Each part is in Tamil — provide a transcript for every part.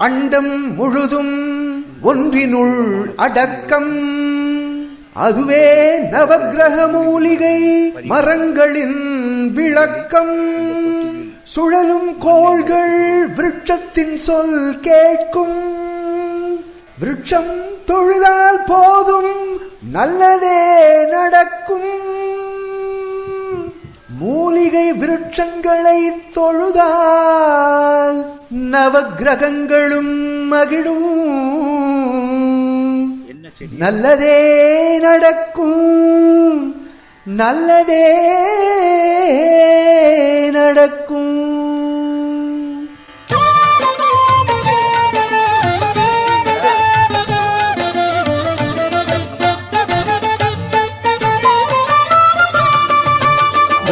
அண்டம் முழுதும் ஒன்றினுள் அடக்கம். அதுவே நவக்கிரக மூலிகை மரங்களின் விளக்கம். சுழலும் கோள்கள் விருட்சத்தின் சொல் கேட்கும். விருட்சம் தொழுதால் போதும் நல்லதே நடக்கும். மூலிகை விருட்சங்களை தொழுதால் நவக்கிரகங்களும் மகிழும். நல்லதே நடக்கும். நல்லதே நடக்கும்.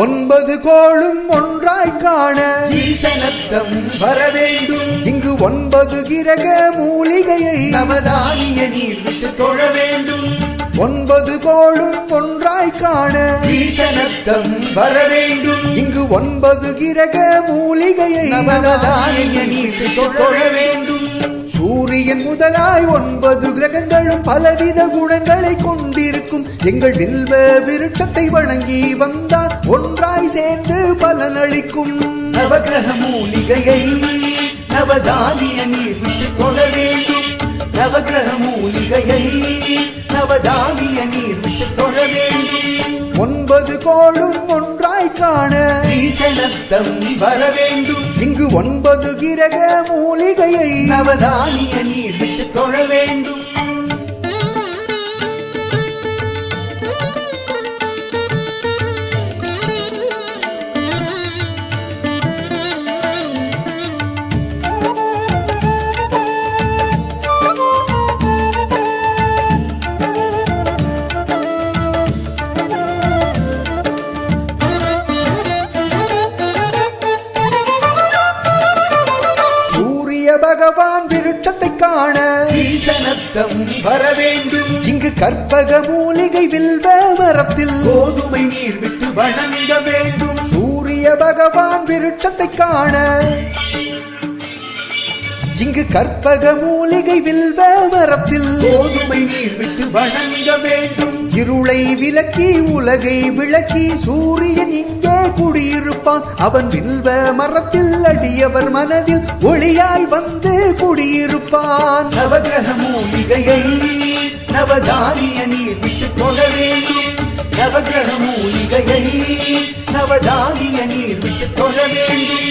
ஒன்பது கோளும் ஒன்றாய் காண ஈசனத்தம் வர வேண்டும். இங்கு 9 கிரக மூலிகையை நவதானிய நீர் விட்டு தொழ வேண்டும். 9 கோளும் ஒன்றாய் காண ஈசனத்தம் வர வேண்டும். இங்கு 9 கிரக மூலிகையை நவதானிய நீர் விட்டு தொழ வேண்டும். சூரியன் முதலாய் 9 கிரகங்களும் பலவித குணங்களை கொண்டிருக்கும். எங்கள் வில்வ விருட்சத்தை வணங்கி வந்தால் ஒன்றாய் சேர்ந்து பலனளிக்கும். நவக்கிரக மூலிகையை நவதானிய நீர் விட்டு தொழ வேண்டும். நவக்கிரக மூலிகையை நவதானிய நீர் விட்டு தொழ வேண்டும். 9 கோளும் ஒன்றாய் காண ஈசனத்தம் வர வேண்டும். இங்கு 9 கிரக மூலிகையை நவதானிய நீர் விட்டு தொழ வேண்டும். பகவான் விருட்சத்தை காண ஈசனத்தம் வர வேண்டும். இங்கு கற்பக மூலிகை வில்வ மரத்தில் கோதுமை நீர் விட்டு வணங்க வேண்டும். சூரிய பகவான் விருட்சத்தை காண இங்கு கற்பக மூலிகை வில்வ மரத்தில் கோதுமை நீர் விட்டு வணங்க வேண்டும். இருளை விலக்கி உலகை விளக்கி சூரியன் இங்கே குடியிருப்பான். அவன் வில்வ மரத்தில் அடியவர் மனதில் ஒளியாய் வந்து குடியிருப்பான். நவக்கிரக மூலிகையை நவதானிய நீர் விட்டு தொழ வேண்டும். நவக்கிரக மூலிகையை நவதானிய நீர் விட்டு தொழ வேண்டும்.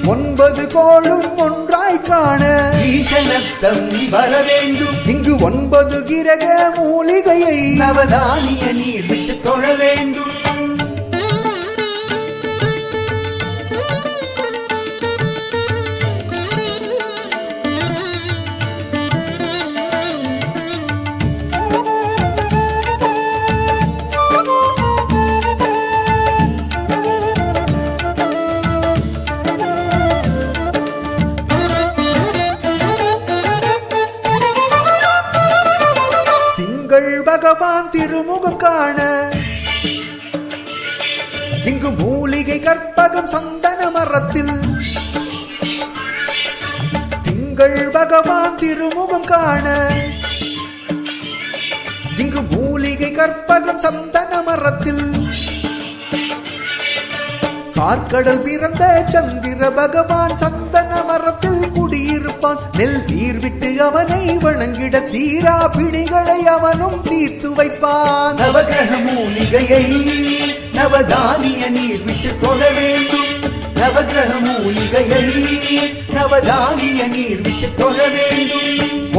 9 கோளும் ஒன்றாய் காண ஈசனத்தம் வர வேண்டும். இங்கு 9 கிரக மூலிகையை நவதானிய நீர் விட்டு தொழ வேண்டும். பகவான் திருமுகம் காண இங்கு மூலிகை கற்பகம் சந்தன மரத்தில். திங்கள் பகவான் திருமுகம் காண இங்கு மூலிகை கற்பகம் சந்தன மரத்தில். பார்க்கடல் பிறந்த சந்திர பகவான் சந்தன மரத்தில் குடியிருப்பான். நெல் நீர் விட்டு அவனை வணங்கிட தீரா பிணிகளை அவனும் தீர்த்து வைப்பான். நவக்கிரக மூலிகையை நவதானிய நீர் விட்டு தொழ வேண்டும். நவக்கிரக மூலிகையை நவதானிய நீர் விட்டு தொழ வேண்டும்.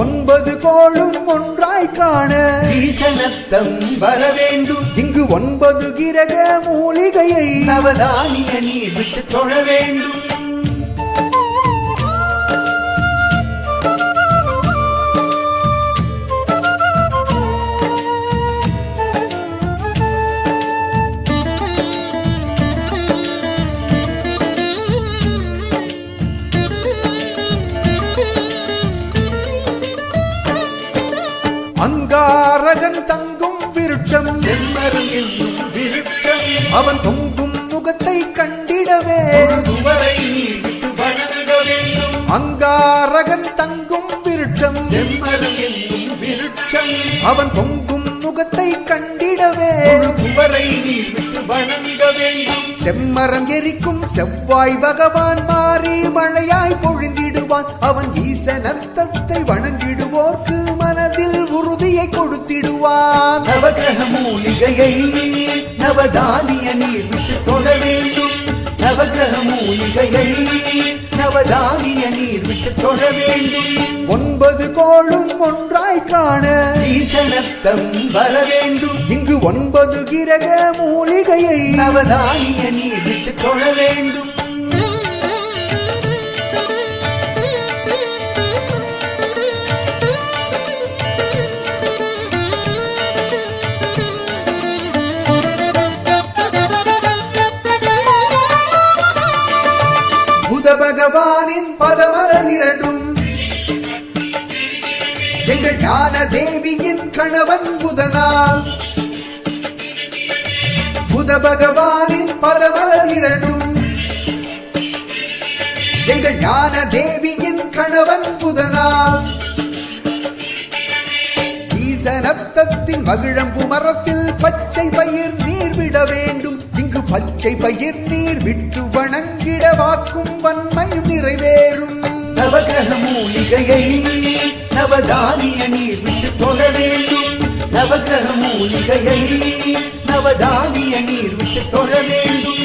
9 கோளும் ஒன்றாய் காண ஈசனத்தம் வர வேண்டும். இங்கு 9 கிரக மூலிகையை நவதானிய நீர் விட்டு தொழ வேண்டும். அங்காரகன் தங்கும் விருட்சம் செம்மரம் என்னும் விருட்சம். அவன் தொங்கும் முகத்தை கண்டிடவே வரை நீர் விட்டு வணங்க வேண்டும். அங்காரகன் தங்கும் விருட்சம் செம்மரம் என்னும் விருட்சம் அவன் பொங்கும் முகத்தை கண்டிடவே குவரை நீர் விட்டு வணங்க வேண்டும். செம்மரம் எரிக்கும் செவ்வாய் பகவான் மாறி மழையாய் பொழிந்திடுவான். அவன் ஈசனத்தத்தை வணங்கிடுவோர்க்கு மனதில் உறுதியை கொடுத்திடுவான். நவகிரக மூலிகையை நவதானிய நீர் விட்டு தொழ வேண்டும். நவகிரக மூலிகையை நவதானிய நீர் விட்டு தொழ வேண்டும். 9 கோளும் ஒன்றாய் காண ஈசனத்தம் வர வேண்டும். இங்கு 9 கிரக மூலிகையை நவதானிய நீர் விட்டு தொழ வேண்டும். புத பகவானின் பதமலர் இரண்டும் எங்கள் ஞான தேவியின் கணவன் புதனால். புத பகவானின் பதமலர் இரண்டும் எங்கள் ஞான தேவியின் கணவன் புதனால். ஈசனத்தத்தின் மகிழம்பு மரத்தில் பச்சை பயிர் நீர் விட வேண்டும். இங்கு பச்சை பயிர் நீர் விட்டு வணங்கிட வாக்கும் வன்மையும் நிறைவேறும். நவகிரக மூலிகையை நவதானிய நீர் விட்டு தொழ வேண்டும். நவகிரக மூலிகையை நவதானிய நீர் விட்டு தொழ வேண்டும்.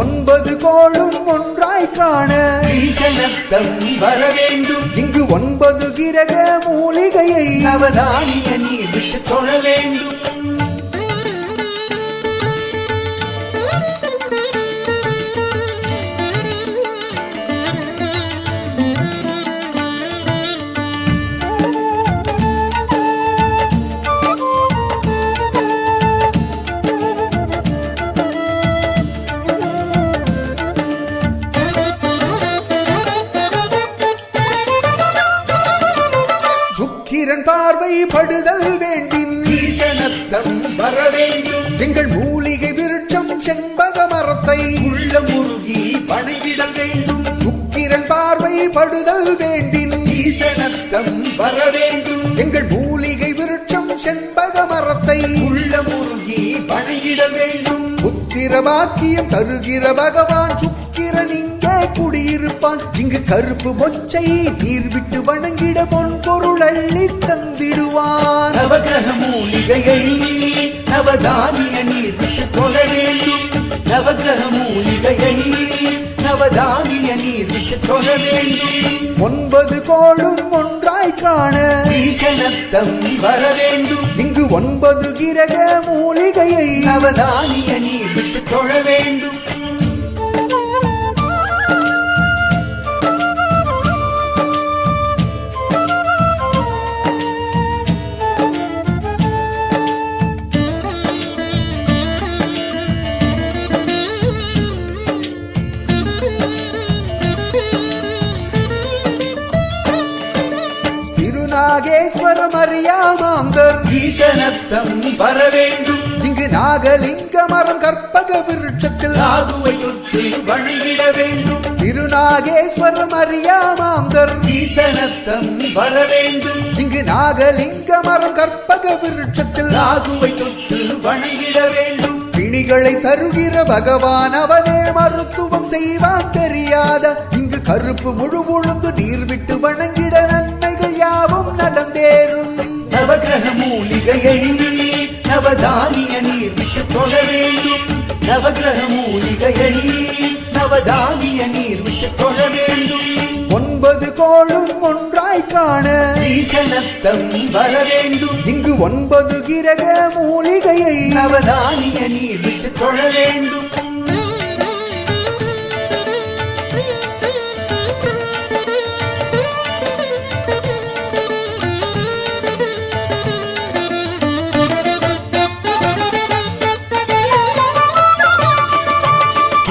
9 கோளும் ஒன்றாய் காண ஈசனத்தம் வர வேண்டும். இங்கு 9 கிரக மூலிகையை நவதானிய நீர் விட்டு தொழ வேண்டும். சுக்கிரன் பார்வை படுதல் வேண்டின் ஈசனத்தம் வர வேண்டும். எங்கள் மூலிகை விருட்சம் செண்பக மரத்தை உள்ள முருகி வணங்கிடல் வேண்டும். சுக்கிரன் பார்வை படுதல் வேண்டின் ஈசனத்தம் வர வேண்டும். எங்கள் மூலிகை விருட்சம் செண்பக மரத்தை உள்ள முருகி வணங்கிடல் வேண்டும். புத்திர பாக்கியம் தருகிற பகவான் சுக்கிரன் இங்கே குடியிருப்பான். இங்கு கருப்பு மொச்சை நீர் விட்டு வணங்கிட பொன் பொருள் அள்ளி தந்திடுவான். நவகிரக மூலிகையை நவதானிய நீர் விட்டு தொழ வேண்டும். நவகிரக மூலிகையை நவதானிய நீர் விட்டு தொழ வேண்டும். 9 கோளும் ஒன்றாய் காண ஈசனத்தம் வர வேண்டும். இங்கு 9 கிரக மூலிகையை நவதானிய நீர் விட்டு தொழ வேண்டும். நாகேஸ்வரம் அறியாமாந்தர் ஈசனத்தம் வர வேண்டும். இங்கு நாகலிங்க மரம் கற்பக விருட்சத்தில் ராகுவை தொட்டு வணங்கிட வேண்டும். திருநாகேஸ்வரம் அறியாமாந்தர் ஈசனத்தம் வர வேண்டும். இங்கு நாகலிங்க மரம் கற்பக விருட்சத்தில் ராகுவை தொட்டு வணங்கிட வேண்டும். பிணிகளை தருகிற பகவான் அவனே மருத்துவம் செய்வான் தெரியாத. இங்கு கருப்பு முழு முழுந்து நீர் விட்டு வணங்கிட நன்மைகள் யாவும் நடந்தேறும். நவகிரக மூலிகையை நவதானிய நீர் விட்டு தொழ வேண்டும். நவகிரக மூலிகையை நவதானிய நீர் விட்டு தொழ வேண்டும். 9 கோளும் ஒன்றாய் காண ஈசனத்தம் வர வேண்டும். இங்கு 9 கிரக மூலிகையை நவதானிய நீர் விட்டு தொழ வேண்டும்.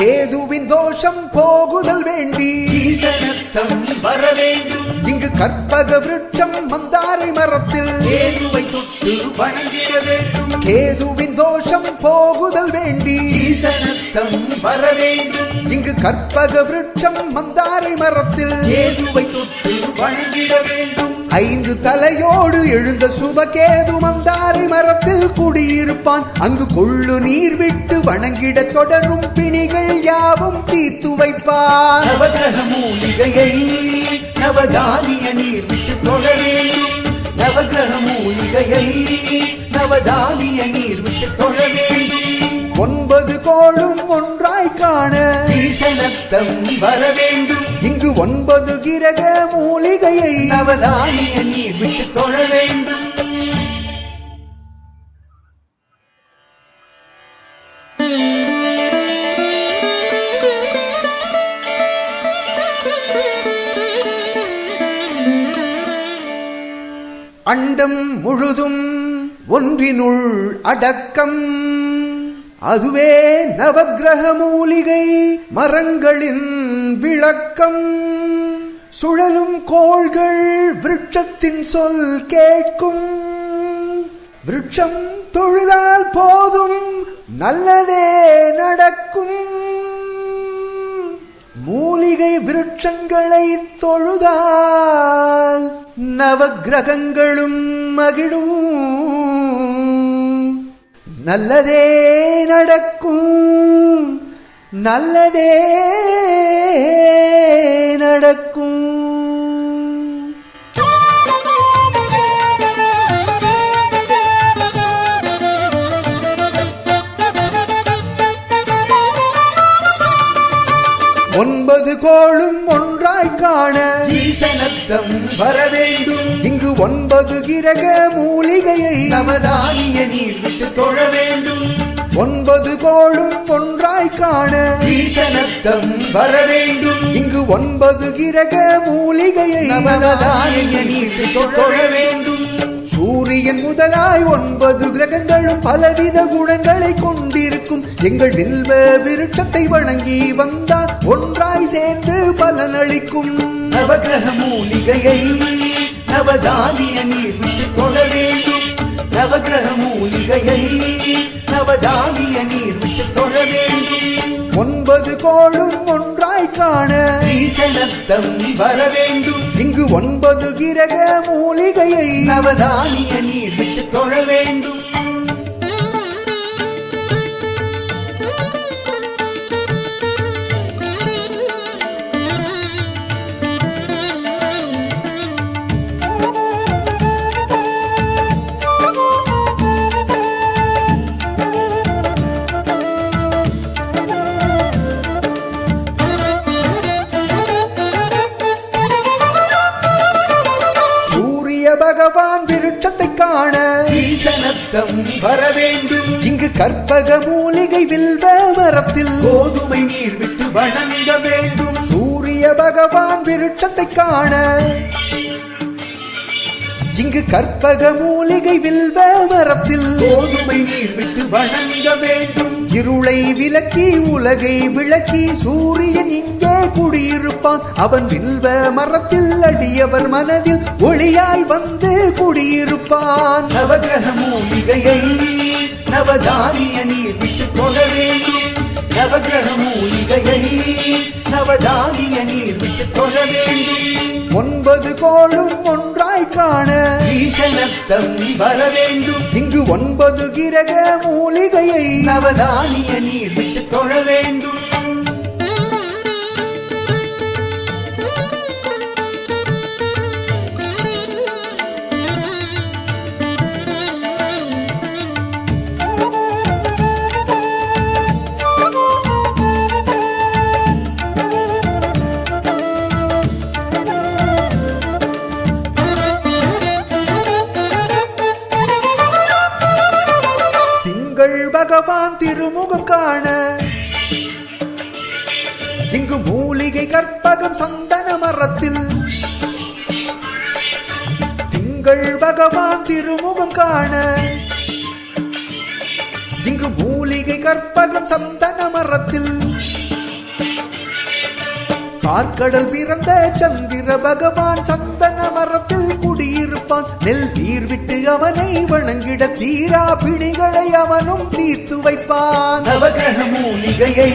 கேதுவின் தோஷம் போகுதல் வேண்டி ஈசனத்தம் வர வேண்டும். இங்கு கற்பக விருட்சம் மந்தாரை மரத்தில் கேதுவை தொட்டு தொட்டு வணங்கிட வேண்டும். கேதுவின் தோஷம் போகுதல் வேண்டி ஈசனத்தம் வர வேண்டும். இங்கு கற்பக விருட்சம் மந்தாரை மரத்தில் கேதுவை தொட்டு வணங்கிட வேண்டும். 5 தலையோடு எழுந்த சுபகேது மந்தாரை மரத்தில் குடியிருப்பான். அங்கு கொள்ளு நீர் விட்டு வணங்கிட தொடரும் பிணிகள் யாவும் தீர்த்து வைப்பான். நவகிரக மூலிகையை நவதானிய நீர் விட்டு தொழ வேண்டும். நவகிரக மூலிகையை நவதானிய நீர் விட்டு தொழ வேண்டும். 9 கோளும் ஒன்றாய் காண ஈசனத்தம் வர வேண்டும். இங்கு 9 கிரக மூலிகையை நவதானிய நீர் விட்டு தொழ வேண்டும். அண்டம் முழுதும் ஒன்றினுள் அடக்கம். அதுவே நவக்கிரக மூலிகை மரங்களின் விளக்கம். சுழலும் கோள்கள் விருட்சத்தின் சொல் கேட்கும். விருட்சம் தொழுதால் போதும் நல்லதே நடக்கும். மூலிகை விருட்சங்களை தொழுதால் நவக்கிரகங்களும் மகிழும். நல்லதே நடக்கும். நல்லதே நடக்கும். ஒன்பது கோளும் ஒன்றாய் காண ஈசனத்தம் வர வேண்டும். இங்கு 9 கிரக மூலிகையை நவதானிய நீர் விட்டு தொழ வேண்டும். 9 கோளும் ஒன்றாய் காண ஈசனத்தம் வர வேண்டும். இங்கு 9 கிரக மூலிகையை நவதானிய நீர் விட்டு தொழ வேண்டும். சூரியன் முதலாய் 9 கிரகங்களும் பலவித குணங்களை கொண்டிருக்கும். எங்கள் வில்வ விருட்சத்தை வணங்கி வந்தால் ஒன்றாய் சேர்ந்து பலனளிக்கும். நவகிரக மூலிகையை நவதானிய நீர் விட்டு தொழ வேண்டும். நவகிரக மூலிகையை நவதானிய நீர் விட்டு தொழ வேண்டும். 9 கோளும் ஒன்றாய் காண ஈசனத்தம் வர வேண்டும். இங்கு 9 கிரக மூலிகையை நவதானிய நீர் விட்டு தொழ வேண்டும். பகவான் விருட்சத்தை காண ஈசனத்தம் வர வேண்டும். இங்கு கற்பக மூலிகை வில்வ மரத்தில் கோதுமை நீர் விட்டு வணங்க வேண்டும். சூரிய பகவான் விருட்சத்தை காண இங்கு கற்பக மூலிகை வில்வ மரத்தில் கோதுமை நீர் விட்டு வணங்க வேண்டும். இருளை விலக்கி உலகை விளக்கி சூரியன் இங்கே குடியிருப்பான். அவன் வில்வ மரத்தில் அடியவர் மனதில் ஒளியாய் வந்து குடியிருப்பான். நவகிரக மூலிகையை நவதானிய நீர் விட்டு தொழ வேண்டும். நவகிரக மூலிகையை நவதானிய நீர் விட்டு தொழ வேண்டும். 9 கோளும் ஒன்றாய் காண ஈசனத்தம் வர வேண்டும். இங்கு 9 கிரக மூலிகையை நவதானிய நீர் விட்டு தொழ வேண்டும். பகவான் திருமுகம் காண இங்கு மூலிகை கற்பகம் சந்தன மரத்தில் திங்கள் பகவான் திருமுகம் காண இங்கு மூலிகை கற்பகம் சந்தன மரத்தில் கார்கடல் பிறந்த சந்திர பகவான் சந்தன மரத்தில் குடியிருப்பான். நெல் நீர் விட்டு அவனை வணங்கிட தீரா பிடிகளை அவனும் தீர்த்து வைப்பான். நவகிரக மூலிகையை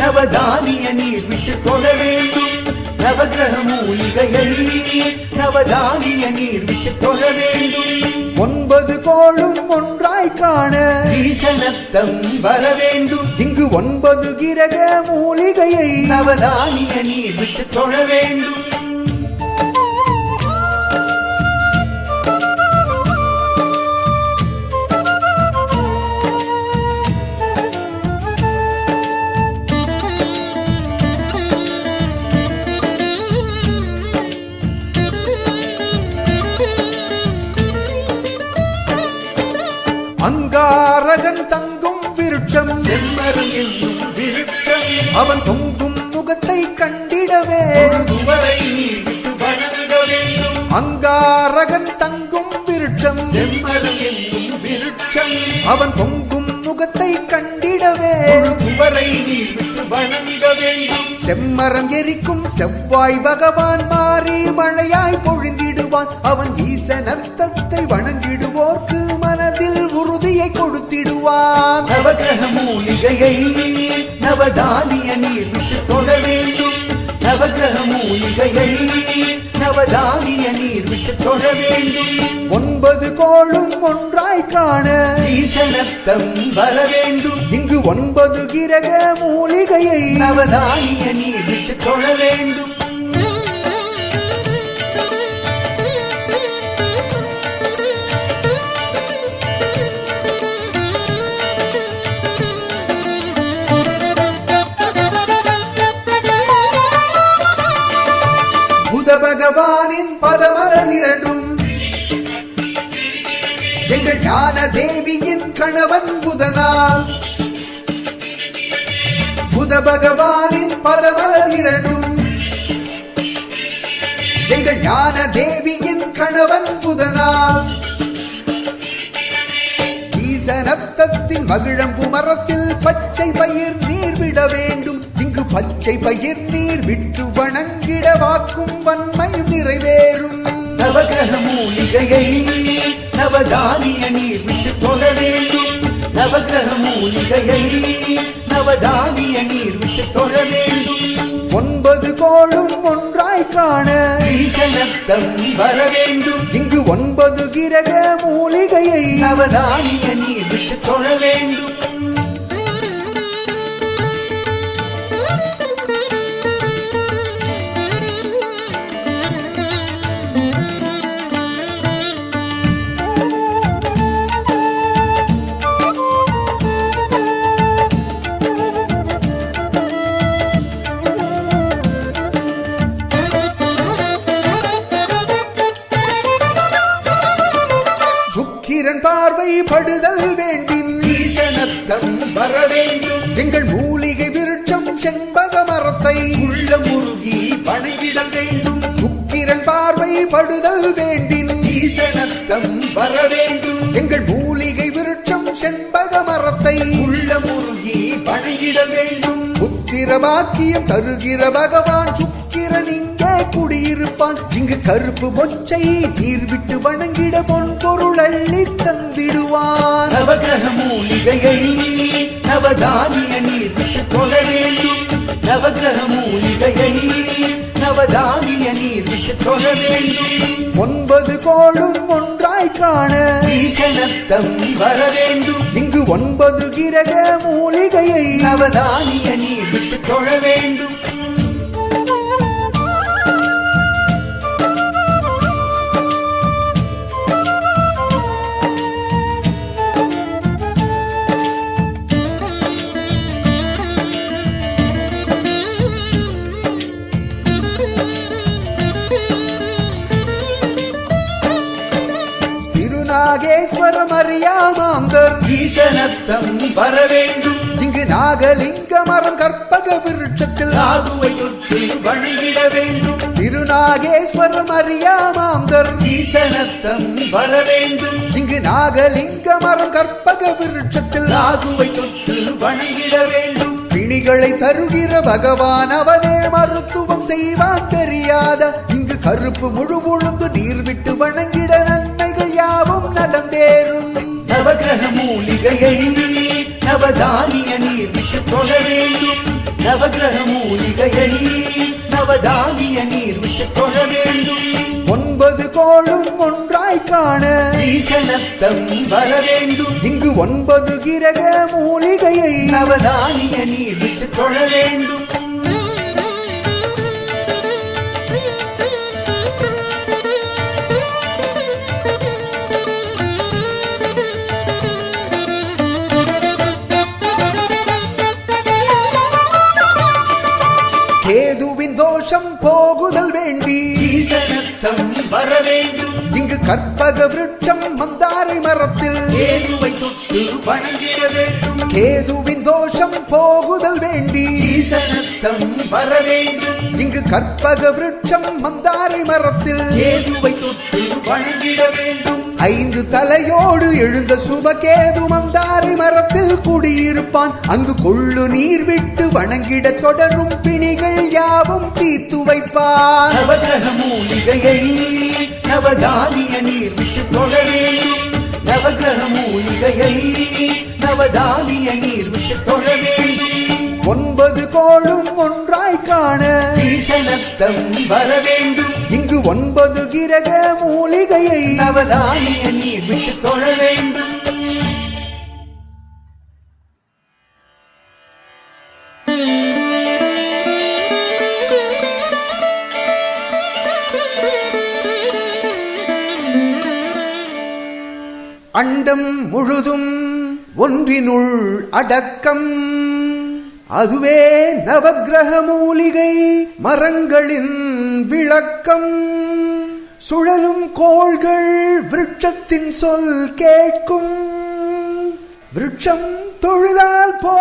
நவதானிய நீர் விட்டு தொழ வேண்டும். நவகிரக மூலிகையை நவதானிய நீர் விட்டு தொழ வேண்டும். 9 கோளும் ஒன்றாய் காண ஈசனத்தம் வர வேண்டும். இங்கு 9 கிரக மூலிகையை நவதானிய நீர் விட்டு தொழ வேண்டும். அங்காரகன் தங்கும் விருட்சம் செம்மரம் என்னும் விருட்சம் அவன் தொங்கும் முகத்தை கண்டிடவே துவரை நீர் விட்டு வணங்க வேண்டும். அங்காரகன் தங்கும் விருட்சம் செம்மரம் என்னும் விருட்சம் அவன் தொங்கும் முகத்தை கண்டிடவே துவரை நீர் விட்டு வணங்க வேண்டும். செம்மரம் எரிக்கும் செவ்வாய் பகவான் மாறி மழையாய் பொழிந்திடுவான். அவன் ஈசனத்தத்தை வணங்கிடுவோர்க்கு மனதில் உறுதியை கொடுத்திடுவான். நவகிரக மூலிகையை நவதானிய நீர் விட்டு தொழ வேண்டும். நவகிரக மூலிகையை நவதானிய நீர் விட்டு தொழ வேண்டும். 9 கோளும் ஒன்றாய் காண ஈசனத்தம் வர வேண்டும். இங்கு 9 கிரக மூலிகையை நவதானிய நீர் விட்டு தொழ வேண்டும். புத பகவானின் பதமலர் இரண்டும் எங்கள் ஞான தேவியின் கணவன் புதனால். புத பகவானின் பதமலர் இரண்டும் எங்கள் ஞான தேவியின் கணவன் புதனால். ஈசனத்தத்தின் மகிழம்பு மரத்தில் பச்சை பயிர் நீர் விட வேண்டும். இங்கு பச்சை பயிர் நீர் விட்டு வணங்கிட வாக்கும் வன்மையும் நிறைவேறும். நவகிரக மூலிகையை நவதானிய நீர் விட்டு தொழ வேண்டும். நவகிரக மூலிகையை நவதானிய நீர் விட்டு தொழ வேண்டும். 9 கோளும் ஒன்றாய் காண ஈசனத்தம் வர வேண்டும். இங்கு 9 கிரக மூலிகையை நவதானிய நீர் விட்டு தொழ வேண்டும். சுக்கிரன் பார்வை படுதல் வேண்டின் ஈசனத்தம் வர வேண்டும். எங்கள் மூலிகை விருட்சம் செண்பக மரத்தை உள்ள முருகி வணங்கிடல் வேண்டும். சுக்கிரன் பார்வை படுதல் வேண்டின் ஈசனத்தம் வர வேண்டும். எங்கள் மூலிகை விருட்சம் செண்பக மரத்தை உள்ள முருகி வணங்கிடல் வேண்டும். புத்திர பாக்கியம் தருகிற பகவான் சுக்கிரன் இங்கே குடியிருப்பான். இங்கு கருப்பு மொச்சை நீர் விட்டு வணங்கிட பொன் பொருள் அள்ளி தந்திடுவான். நவகிரக மூலிகையை நவதானிய நீர் விட்டு தொழ வேண்டும். நவகிரக மூலிகையை நவதானிய நீர் விட்டு தொழ வேண்டும். 9 கோளும் ஒன்றாய் காண ஈசனத்தம் வர வேண்டும். இங்கு 9 கிரக மூலிகையை நவதானிய நீர் விட்டு தொழ வேண்டும். நாகேஸ்வரம் அறியாமாந்தர் ஈசனத்தம் வர வேண்டும். இங்கு நாகலிங்க மரம் கற்பக விருட்சத்தில் ராகுவை தொட்டு வணங்கிட வேண்டும். திருநாகேஸ்வரம் அறியாமாந்தர் ஈசனத்தம் வர வேண்டும். இங்கு நாகலிங்க மரம் கற்பக விருட்சத்தில் ராகுவை தொட்டு வணங்கிட வேண்டும். பிணிகளை தருகிற பகவான் அவனே மருத்துவம் செய்வான் தெரியாத இங்கு கருப்பு முழு முழுந்து நீர் விட்டு வணங்கிட நன்மைகள் யாவும் நடந்தேறும். நவகிரக மூலிகையை நவதானிய நீர் விட்டு தொழ வேண்டும். நவகிரக மூலிகையை நவதானிய நீர் விட்டு தொழ வேண்டும். 9 கோளும் ஒன்றாய் காண ஈசனத்தம் வர வேண்டும். இங்கு 9 கிரக மூலிகையை நவதானிய நீர் விட்டு தொழ வேண்டும். கேதுவின் தோஷம் போகுதல் வேண்டி ஈசனத்தம் வர வேண்டும். இங்கு கற்பக விருட்சம் மந்தாரை மரத்தில் கேதுவை தொட்டு வணங்கிட வேண்டும். கேதுவின் தோஷம் போகுதல் வேண்டி ஈசனத்தம் வர வேண்டும். இங்கு கற்பக விருட்சம் மந்தாரை மரத்தில் கேதுவை தொட்டு வணங்கிட வேண்டும். 5 தலையோடு எழுந்த சுபகேது மந்தாரை மரத்தில் குடியிருப்பான். அங்கு கொள்ளு நீர் விட்டு வணங்கிட தொடரும் பிணிகள் யாவும் தீர்த்து வைப்பான். நவகிரக மூலிகையை நவதானிய நீர் விட்டு தொழ வேண்டும். நவகிரக மூலிகையை நவதானிய நீர் விட்டு தொழ வேண்டும். 9 கோளும் ஒன்றாய் காண ஈசனத்தம் வர வேண்டும். இங்கு 9 கிரக மூலிகையை நவதானிய நீர் விட்டு தொழ வேண்டும். அண்டம் முழுதும் ஒன்றினுள் அடக்கம் அதுவே நவக்கிரக மூலிகை மரங்களின் விளக்கம். சுழலும் கோள்கள் விருட்சத்தின் சொல் கேட்கும். விருட்சம் தொழுதால் போ